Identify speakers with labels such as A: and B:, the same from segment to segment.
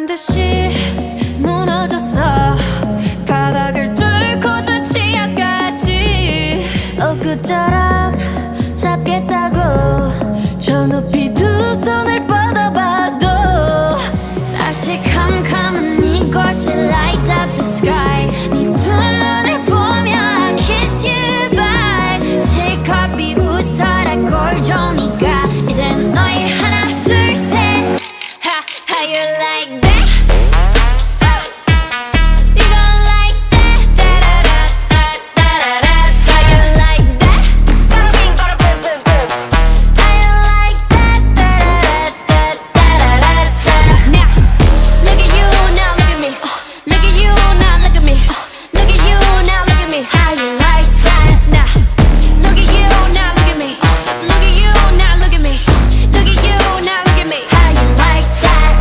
A: 듯이 무너졌어. 바닥을 뚫고 저 치아까지
B: 엊그처럼 잡겠다고 저 높이 두 손을 뻗어봐도
A: 다시 캄캄한 이곳에 light up the sky. 네 두 눈을 보며 I kiss you bye. 실컷 비웃어라 꼴종이가 이젠 너희 하나 둘 셋. How you like that? You gon' like that? Da-da-da-da-da-da-da. How you like that?
B: How you like that? Da-da-da-da-da-da-da.
A: Now, look at you, now look at me. Look at you, now look at me. Look at you, now look at me. How you like that? Now, look at you, now look at me. Look at you, now look at me. Look at you, now look at me. How you like that?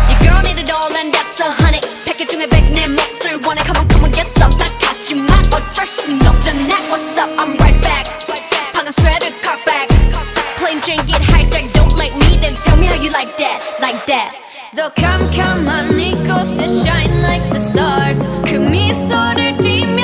A: Your girl need a doll and that's a honey. 패킷 중에 100 내 몫을 원해. Come on, get some. 나 같지만 어쩔 순 없잖아. What's up? I'm right back. 방금 sweater cut back. Plain Jane get hijacked. Don't like me, then tell me how you like that, like that. 더 캄캄한 이곳에 shine like the stars. 그 미소를 띠며